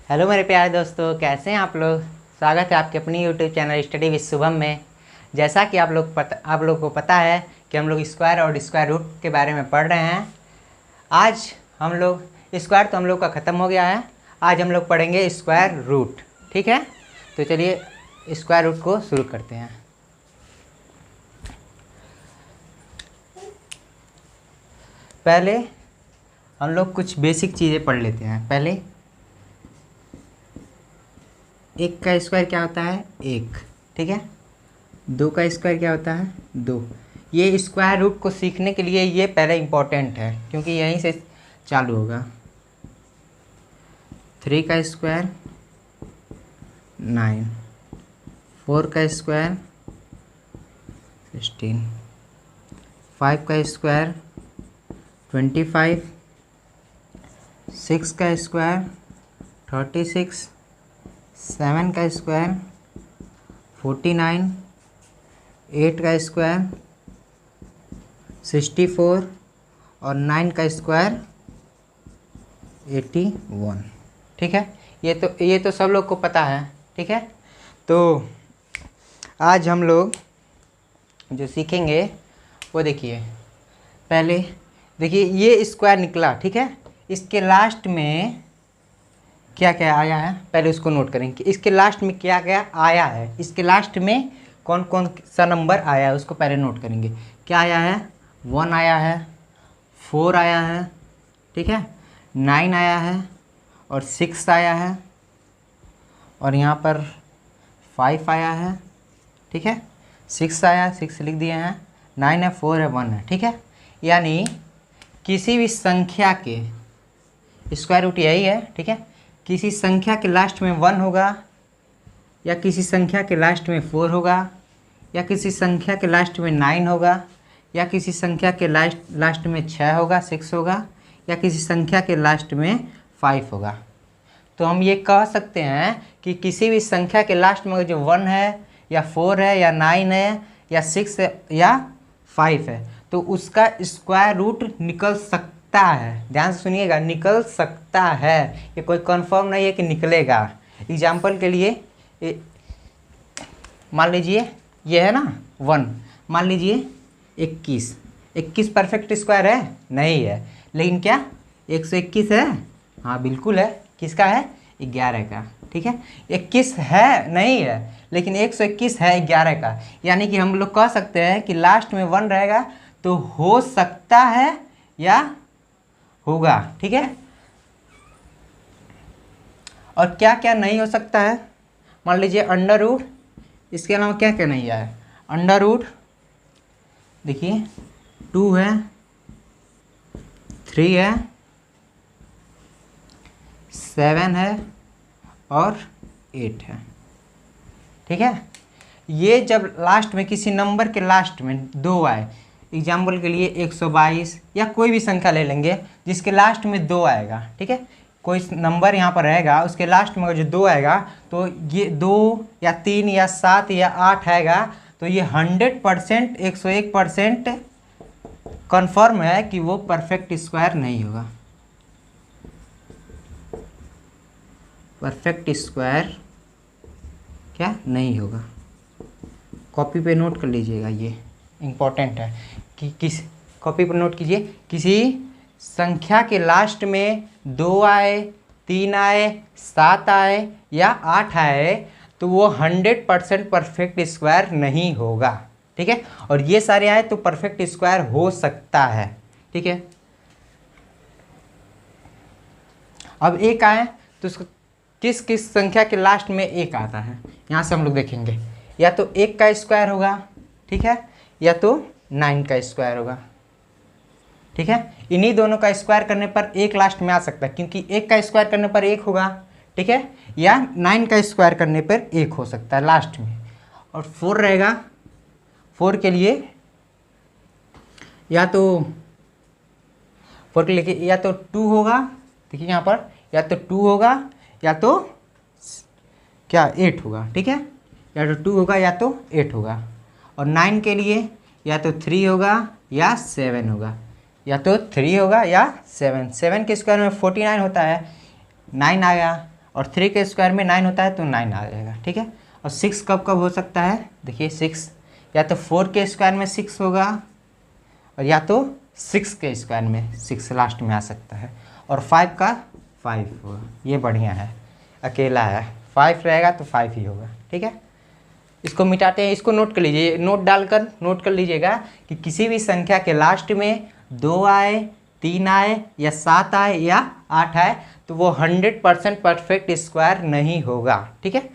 Hello मेरे प्यारे दोस्तों, कैसे हैं आप लोग। स्वागत है आपके अपनी YouTube channel study with Shubham में। जैसा कि आप लोग को पता है कि हम लोग स्क्वायर और स्क्वायर रूट के बारे में पढ़ रहे हैं। आज हम लोग स्क्वायर तो हम लोग का ख़त्म हो गया है। आज हम लोग पढ़ेंगे स्क्वायर रूट। ठीक है, तो चलिए स्क्वायर रूट को शुरू करते हैं। पहले हम लोग कुछ बेसिक चीज़ें पढ़ लेते हैं। पहले एक का स्क्वायर क्या होता है, एक। ठीक है, दो का स्क्वायर क्या होता है, दो। ये स्क्वायर रूट को सीखने के लिए ये पहले इम्पोर्टेंट है, क्योंकि यहीं से चालू होगा। 3 का स्क्वायर 9, 4 का स्क्वायर 16, 5 का स्क्वायर 25, 6 का स्क्वायर 36, 7 का स्क्वायर 49, 8 का स्क्वायर 64 और 9 का स्क्वायर 81। ठीक है, ये तो सब लोग को पता है। ठीक है, तो आज हम लोग जो सीखेंगे वो देखिए। पहले देखिए ये स्क्वायर निकला। ठीक है, इसके लास्ट में क्या क्या आया है, पहले उसको नोट करेंगे। इसके लास्ट में क्या क्या आया है, इसके लास्ट में कौन कौन सा नंबर आया है उसको पहले नोट करेंगे। क्या आया है, 1 आया है, 4 आया है, ठीक है, 9 आया है और 6 आया है और यहाँ पर 5 आया है। ठीक है, 6 आया, 6 लिख दिए हैं, 9 है, 4 है, 1 है। ठीक है, यानी किसी भी संख्या के स्क्वायर रूट यही है। ठीक है, किसी संख्या के लास्ट में 1 होगा, या किसी संख्या के लास्ट में 4 होगा, या किसी संख्या के लास्ट में 9 होगा, या किसी संख्या के लास्ट में 6 होगा, 6 होगा, या किसी संख्या के लास्ट में 5 होगा। तो हम ये कह सकते हैं कि किसी भी संख्या के लास्ट में जो 1 है या 4 है या 9 है या 6 है या 5 है, तो उसका स्क्वायर रूट निकल सकता है। ध्यान से सुनिएगा, निकल सकता है, ये कोई कंफर्म नहीं है कि निकलेगा। एग्जाम्पल के लिए मान लीजिए ये है ना 1, मान लीजिए 21 परफेक्ट स्क्वायर है, नहीं है, लेकिन क्या 121 है, हाँ बिल्कुल है। किसका है, 11 का। ठीक है, 21 है नहीं है, लेकिन 121 है 11 का। यानी कि हम लोग कह सकते हैं कि लास्ट में 1 रहेगा तो हो सकता है या होगा। ठीक है, और क्या क्या नहीं हो सकता है, मान लीजिए अंडर रूट, इसके अलावा क्या क्या नहीं है। अंडर रूट देखिए 2 है, 3 है, 7 है और 8 है। ठीक है, ये जब लास्ट में किसी नंबर के लास्ट में 2 आए, एग्जाम्पल के लिए 122 या कोई भी संख्या ले लेंगे जिसके लास्ट में 2 आएगा। ठीक है, कोई नंबर यहाँ पर रहेगा, उसके लास्ट में अगर जो 2 आएगा तो ये 2 या 3 या 7 या 8 आएगा, तो ये 100% 101% कन्फर्म है कि वो परफेक्ट स्क्वायर नहीं होगा। परफेक्ट स्क्वायर क्या नहीं होगा। कॉपी पे नोट कर लीजिएगा, ये इम्पोर्टेंट है कि किस कॉपी पर नोट कीजिए। किसी संख्या के लास्ट में 2 आए, 3 आए, 7 आए या 8 आए तो वो 100% परफेक्ट स्क्वायर नहीं होगा। ठीक है, और ये सारे आए तो परफेक्ट स्क्वायर हो सकता है। ठीक है, अब 1 आए तो उसको किस किस संख्या के लास्ट में 1 आता है, यहाँ से हम लोग देखेंगे। या तो 1 का स्क्वायर होगा, ठीक है, या तो 9 का स्क्वायर होगा। ठीक है, इन्हीं दोनों का स्क्वायर करने पर 1 लास्ट में आ सकता है, क्योंकि 1 का स्क्वायर करने पर 1 होगा। ठीक है, या 9 का स्क्वायर करने पर 1 हो सकता है लास्ट में। और 4 रहेगा, 4 के लिए या तो 4 के लिए या तो 2 होगा, देखिए यहाँ पर, या तो 2 होगा या तो क्या 8 होगा। ठीक है, या तो 2 होगा या तो 8 होगा। और 9 के लिए या तो 3 होगा या 7 होगा, या तो 3 होगा या 7। 7 के स्क्वायर में 49 होता है, 9 आया और 3 के स्क्वायर में 9 होता है तो 9 आ जाएगा, ठीक है। और 6 कब कब हो सकता है, देखिए 6 या तो 4 के स्क्वायर में 6 होगा और या तो 6 के स्क्वायर में 6 लास्ट में आ सकता है, और 5 का 5 होगा। ये बढ़िया है, अकेला है, 5 रहेगा तो 5 ही होगा, ठीक है। इसको मिटाते हैं, इसको नोट कर लीजिए, नोट डालकर नोट कर लीजिएगा कि किसी भी संख्या के लास्ट में 2 आए, 3 आए या 7 आए या 8 आए तो वो 100% परफेक्ट स्क्वायर नहीं होगा, ठीक है।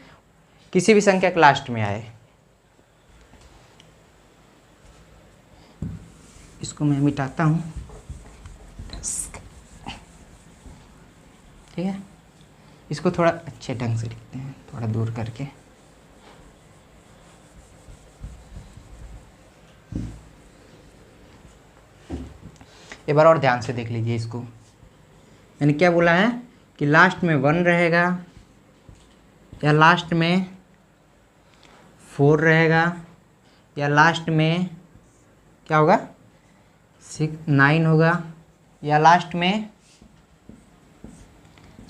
किसी भी संख्या के लास्ट में आए। इसको मैं मिटाता हूँ, ठीक है। इसको थोड़ा अच्छे ढंग से लिखते हैं, थोड़ा दूर करके। एक बार और ध्यान से देख लीजिए इसको। मैंने क्या बोला है कि लास्ट में 1 रहेगा या लास्ट में 4 रहेगा या लास्ट में क्या होगा 9 होगा या लास्ट में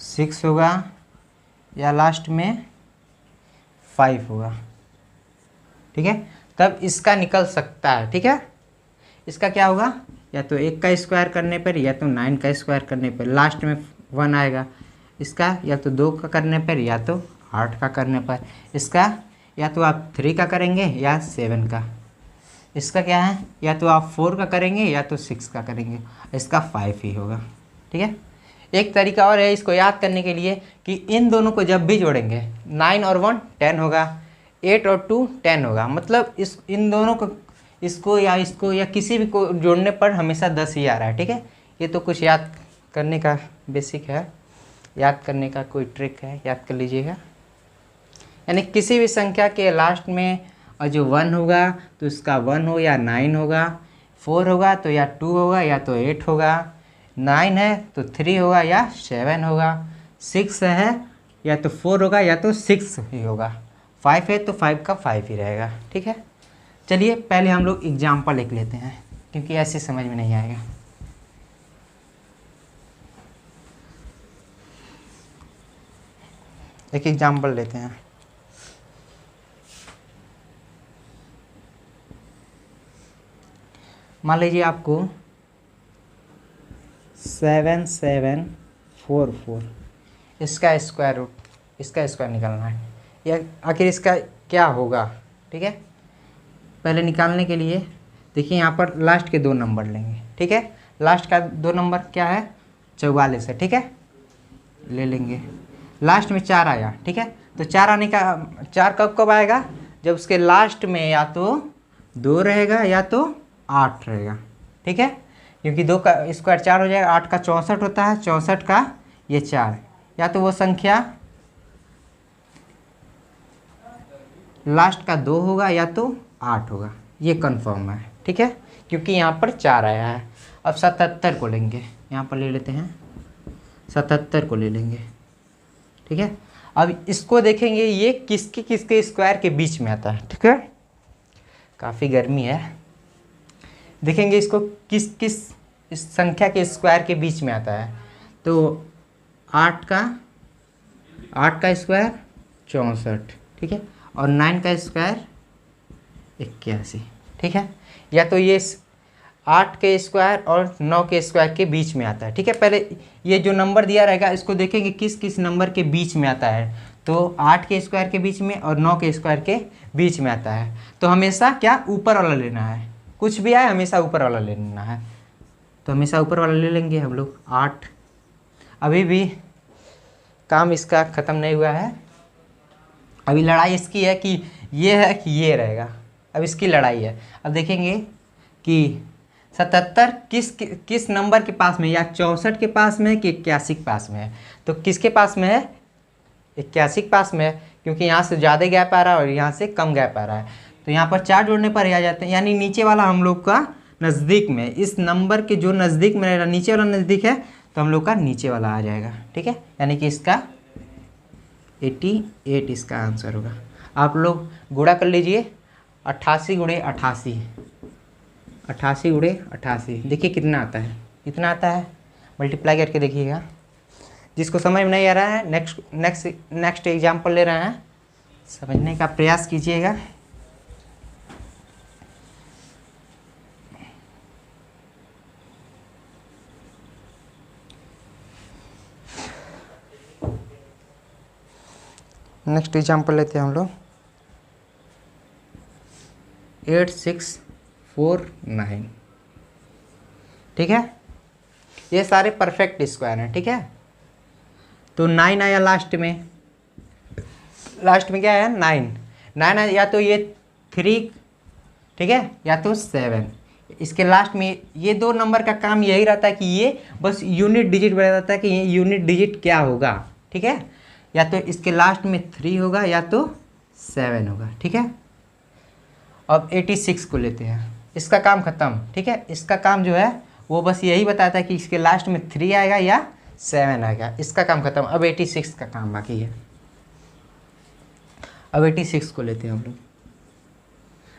6 होगा या लास्ट में 5 होगा, ठीक है। तब इसका निकल सकता है, ठीक है। इसका क्या होगा, या तो 1 का स्क्वायर करने पर या तो 9 का स्क्वायर करने पर लास्ट में 1 आएगा। इसका या तो 2 का करने पर या तो 8 का करने पर। इसका या तो आप 3 का करेंगे या 7 का। इसका क्या है, या तो आप 4 का करेंगे या तो 6 का करेंगे। इसका 5 ही होगा, ठीक है। एक तरीका और है इसको याद करने के लिए कि इन दोनों को जब भी जोड़ेंगे 9 और 1 10 होगा, 8 और 2 10 होगा। मतलब इन दोनों को इसको या किसी भी को जोड़ने पर हमेशा 10 ही आ रहा है, ठीक है। ये तो कुछ याद करने का बेसिक है, याद करने का कोई ट्रिक है, याद कर लीजिएगा। यानी किसी भी संख्या के लास्ट में और जो 1 होगा तो इसका 1 हो या 9 होगा, 4 होगा तो या 2 होगा या तो 8 होगा, 9 है तो 3 होगा या 7 होगा, 6 है या तो 4 होगा या तो 6 ही होगा, 5 है तो 5 का 5 ही रहेगा, ठीक है। चलिए पहले हम लोग एग्जाम्पल लिख लेते हैं क्योंकि ऐसे समझ में नहीं आएगा। एक एग्जाम्पल लेते हैं। मान लीजिए आपको 7744 इसका स्क्वायर रूट, इसका स्क्वायर निकालना है, या आखिर इसका क्या होगा, ठीक है। पहले निकालने के लिए देखिए यहाँ पर लास्ट के 2 नंबर लेंगे, ठीक है। लास्ट का 2 नंबर क्या है 44 है, ठीक है, ले लेंगे। लास्ट में 4 आया, ठीक है, तो 4 आने का 4 कब कब आएगा, जब उसके लास्ट में या तो 2 रहेगा या तो 8 रहेगा, ठीक है। क्योंकि 2 का स्क्वायर 4 हो जाएगा, 8 का 64 होता है, 64 का ये 4, या तो वो संख्या लास्ट का 2 होगा या तो 8 होगा, ये कन्फर्म है, ठीक है, क्योंकि यहाँ पर 4 आया है। अब 77 को लेंगे, यहाँ पर ले लेते हैं 77 को ले लेंगे, ठीक है। अब इसको देखेंगे ये किसके किसके स्क्वायर के बीच में आता है, ठीक है। काफ़ी गर्मी है, देखेंगे इसको किस किस इस संख्या के स्क्वायर के बीच में आता है। तो 8 का स्क्वायर 64, ठीक है, और 9 का स्क्वायर 81, ठीक है। या तो ये 8 के स्क्वायर और 9 के स्क्वायर के बीच में आता है, ठीक है। पहले ये जो नंबर दिया रहेगा इसको देखेंगे किस किस नंबर के बीच में आता है। तो 8 के स्क्वायर के बीच में और 9 के स्क्वायर के बीच में आता है। तो हमेशा क्या ऊपर वाला लेना है, कुछ भी आए हमेशा ऊपर वाला लेना है, तो हमेशा ऊपर वाला ले लेंगे हम लोग 8। अभी भी काम इसका ख़त्म नहीं हुआ है, अभी लड़ाई इसकी है कि ये है कि ये रहेगा, अब इसकी लड़ाई है। अब देखेंगे कि 77 किस नंबर के पास में, या 64 के पास में कि 81 के पास में है। तो किसके पास में है, 81 के पास में है, क्योंकि यहाँ से ज़्यादा गैप आ रहा है और यहाँ से कम गैप आ रहा है। तो यहाँ पर 4 जोड़ने पर ही आ जाते हैं, यानी नीचे वाला हम लोग का नज़दीक में, इस नंबर के जो नज़दीक में रहेगा, नीचे वाला नज़दीक है तो हम लोग का नीचे वाला आ जाएगा, ठीक है। यानी कि इसका 88 इसका आंसर होगा। आप लोग गुणा कर लीजिए, 88 गुणे 88, 88 गुणे 88, देखिए कितना आता है, कितना आता है, मल्टीप्लाई करके देखिएगा। जिसको समझ में नहीं आ रहा है नेक्स्ट एग्जाम्पल ले रहे हैं, समझने का प्रयास कीजिएगा। नेक्स्ट एग्जाम्पल लेते हैं हम लोग 8649। ठीक है, ये सारे परफेक्ट स्क्वायर हैं। ठीक है, तो 9 आया लास्ट में क्या आया 9 आया, या तो ये 3, ठीक है, या तो 7। इसके लास्ट में ये 2 नंबर का काम यही रहता है कि ये बस यूनिट डिजिट बता देता है कि ये यूनिट डिजिट क्या होगा। ठीक है, या तो इसके लास्ट में 3 होगा या तो 7 होगा। ठीक है, अब 86 को लेते हैं, इसका काम ख़त्म। ठीक है, इसका काम जो है वो बस यही बताता है कि इसके लास्ट में 3 आएगा या 7 आएगा, इसका काम ख़त्म। अब 86 का काम बाकी है। अब 86 को लेते हैं हम लोग,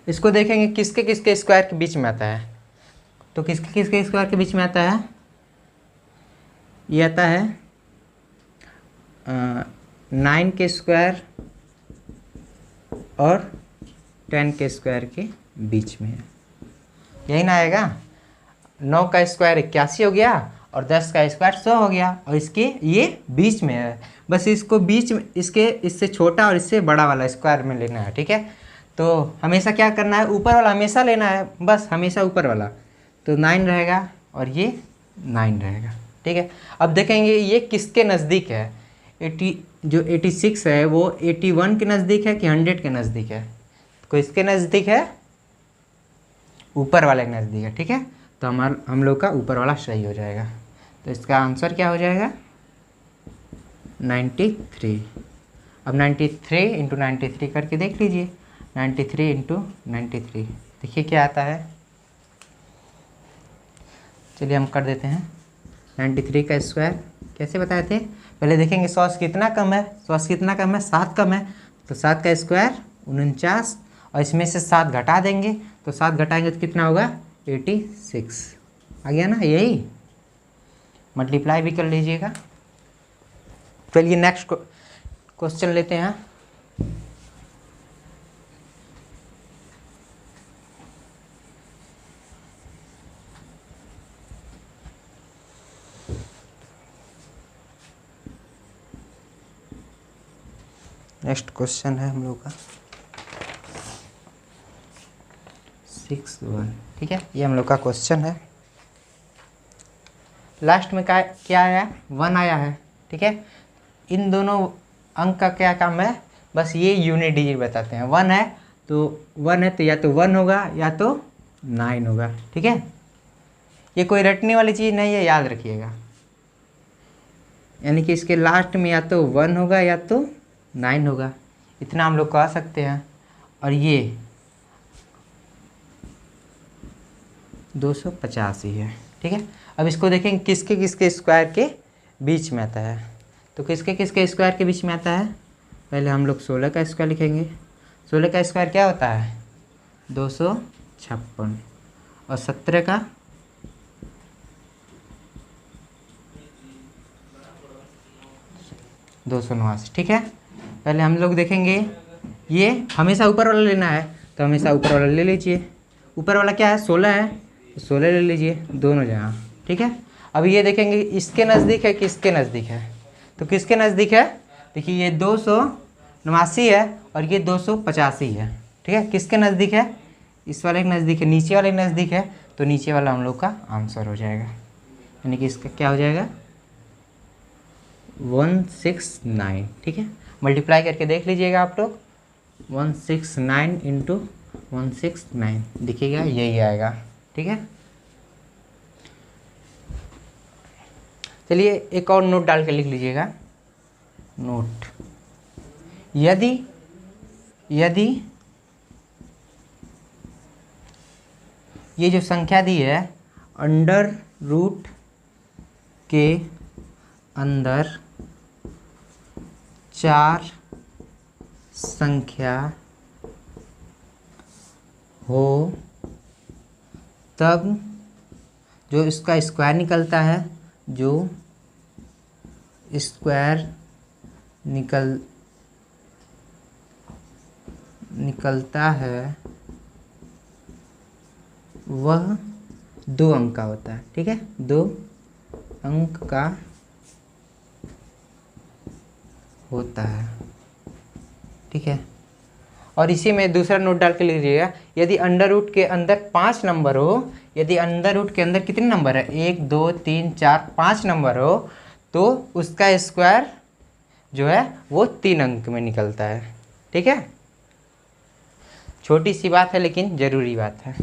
इसको देखेंगे किसके किसके स्क्वायर के बीच में आता है। तो किसके किसके स्क्वायर के बीच में आता है, ये आता है 9 के स्क्वायर और 10 के स्क्वायर के बीच में है, यही ना आएगा। 9 का स्क्वायर 81 हो गया और 10 का स्क्वायर 100 हो गया, और इसके ये बीच में है। बस इसको बीच में, इसके इससे छोटा और इससे बड़ा वाला स्क्वायर में लेना है। ठीक है, तो हमेशा क्या करना है, ऊपर वाला हमेशा लेना है, बस हमेशा ऊपर वाला। तो 9 रहेगा और ये 9 रहेगा। ठीक है, अब देखेंगे ये किसके नज़दीक है। 86 है वो 81 के नज़दीक है कि 100 के नज़दीक है। तो इसके नज़दीक है, ऊपर वाले के नज़दीक है। ठीक है, तो हम लोग का ऊपर वाला सही हो जाएगा। तो इसका आंसर क्या हो जाएगा 93। अब 93 × 93 करके देख लीजिए, 93 × 93 देखिए क्या आता है। चलिए हम कर देते हैं। 93 का स्क्वायर कैसे बताए थे, पहले देखेंगे 100 से कितना कम है। 100 से कितना कम है, 7 कम है। तो 7 का स्क्वायर 49, और इसमें से 7 घटा देंगे, तो 7 घटाएंगे तो कितना होगा 86 आ गया ना। यही मल्टीप्लाई भी कर लीजिएगा। चलिए नेक्स्ट क्वेश्चन लेते हैं। नेक्स्ट क्वेश्चन है हम लोग का 61। ठीक है, ये हम लोग का क्वेश्चन है। लास्ट में क्या आया 1 आया है। ठीक है, इन दोनों अंक का क्या काम है, बस ये यूनिट डिजिट बताते हैं। 1 है तो या तो 1 होगा या तो 9 होगा। ठीक है, ये कोई रटने वाली चीज़ नहीं है, याद रखिएगा। यानी कि इसके लास्ट में या तो 1 होगा या तो 9 होगा, इतना हम लोग कह सकते हैं। और ये 250 ही है। ठीक है, अब इसको देखेंगे किसके किसके स्क्वायर के बीच में आता है। तो किसके किसके स्क्वायर के बीच में आता है, पहले हम लोग 16 का स्क्वायर लिखेंगे। 16 का स्क्वायर क्या होता है 256, और 17 का 289। ठीक है, पहले हम लोग देखेंगे, ये हमेशा ऊपर वाला लेना है, तो हमेशा ऊपर वाला ले लीजिए। ऊपर वाला क्या है 16 है, तो 16 ले लीजिए दोनों जगह। ठीक है, अब ये देखेंगे इसके नज़दीक है, किसके नज़दीक है। तो किसके नज़दीक है, देखिए ये 289 है और ये 285 है। ठीक है, किसके नज़दीक है, इस वाले के नज़दीक है, नीचे वाले के नज़दीक है। तो नीचे वाला हम लोग का आंसर हो जाएगा, यानी कि इसका क्या हो जाएगा 169। ठीक है, मल्टीप्लाई करके देख लीजिएगा आप लोग। 169 × 169 दिखेगा, यही आएगा। ठीक है, चलिए एक और नोट डाल के लिख लीजिएगा। नोट, यदि ये जो संख्या दी है अंडर रूट के अंदर 4 संख्या हो, तब जो इसका स्क्वायर निकलता है, जो स्क्वायर निकलता है वह 2 अंक का होता है। ठीक है, 2 अंक का होता है। ठीक है, और इसी में दूसरा नोट डाल के लिख लीजिएगा, यदि अंडर रूट के अंदर 5 नंबर हो, यदि अंडर रूट के अंदर कितने नंबर है, 1 2 3 4 5 नंबर हो, तो उसका स्क्वायर जो है वो 3 अंक में निकलता है। ठीक है, छोटी सी बात है लेकिन ज़रूरी बात है।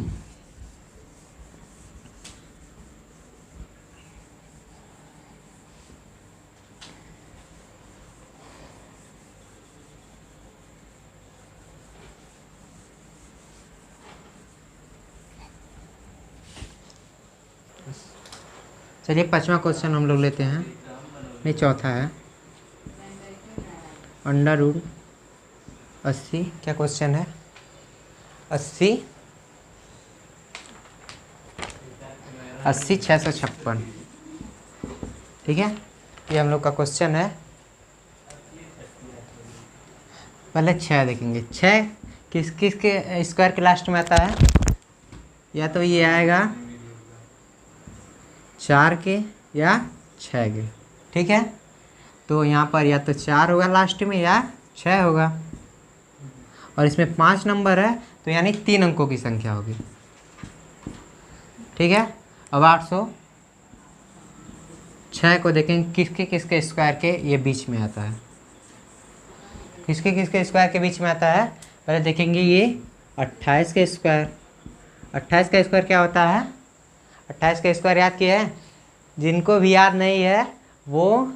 चलिए 5वां क्वेश्चन हम लोग लेते हैं, नहीं 4था है। अंडर रूट 80, क्या क्वेश्चन है, 80 656। ठीक है, ये हम लोग का क्वेश्चन है। पहले 6 देखेंगे, 6 किस किस के स्क्वायर के लास्ट में आता है, या तो ये आएगा 4 के या 6 के। ठीक है, तो यहाँ पर या तो 4 होगा लास्ट में या 6 होगा, और इसमें 5 नंबर है तो यानी 3 अंकों की संख्या होगी। ठीक है, अब 806 को देखें किसके किसके स्क्वायर के ये बीच में आता है, किसके किसके स्क्वायर के बीच में आता है। पहले देखेंगे ये 28 के स्क्वायर। 28 का स्क्वायर क्या होता है, 28 का स्क्वायर याद किया है, जिनको भी याद नहीं है वो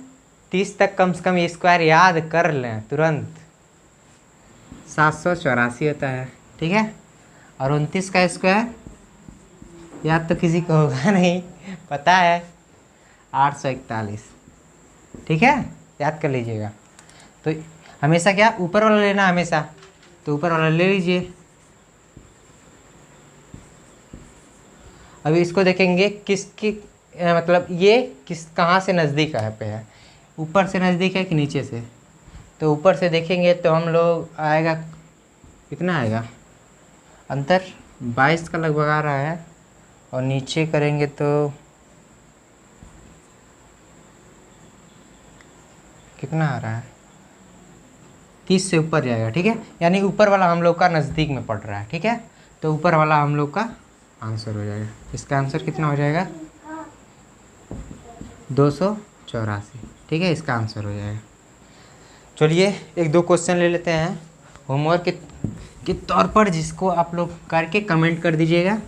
30 तक कम से कम ये स्क्वायर याद कर लें तुरंत। 784 होता है। ठीक है, और 29 का स्क्वायर याद तो किसी को होगा नहीं, पता है, 841। ठीक है, याद कर लीजिएगा। तो हमेशा क्या ऊपर वाला लेना हमेशा, तो ऊपर वाला ले लीजिए। अभी इसको देखेंगे किसकी मतलब ये किस कहाँ से नज़दीक है, ऊपर से नज़दीक है कि नीचे से। तो ऊपर से देखेंगे तो हम लोग आएगा, कितना आएगा अंतर, 22 का लगभग आ रहा है, और नीचे करेंगे तो कितना आ रहा है, 30 से ऊपर जाएगा। ठीक है, यानी ऊपर वाला हम लोग का नज़दीक में पड़ रहा है। ठीक है, तो ऊपर वाला हम लोग का आंसर हो जाएगा। इसका आंसर कितना हो जाएगा, 284। ठीक है, इसका आंसर हो जाएगा। चलिए 1-2 क्वेश्चन ले लेते हैं होमवर्क के तौर पर, जिसको आप लोग करके कमेंट कर दीजिएगा।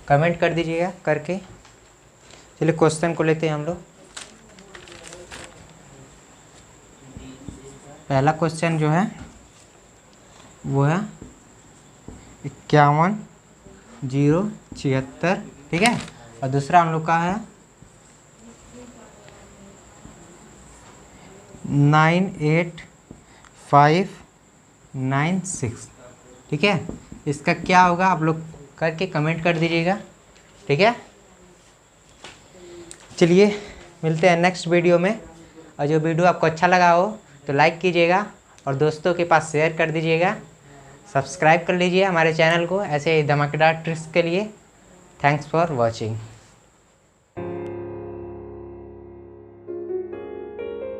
कमेंट कर दीजिएगा करके। चलिए क्वेश्चन को लेते हैं हम लोग। पहला क्वेश्चन जो है वो है 51,076। ठीक है, और दूसरा हम लोग का है 98596। ठीक है, इसका क्या होगा आप लोग करके कमेंट कर दीजिएगा। ठीक है, चलिए मिलते हैं नेक्स्ट वीडियो में। और जो वीडियो आपको अच्छा लगा हो तो लाइक कीजिएगा और दोस्तों के पास शेयर कर दीजिएगा। सब्सक्राइब कर लीजिए हमारे चैनल को ऐसे ही धमाकेदार ट्रिक्स के लिए। Thanks for watching.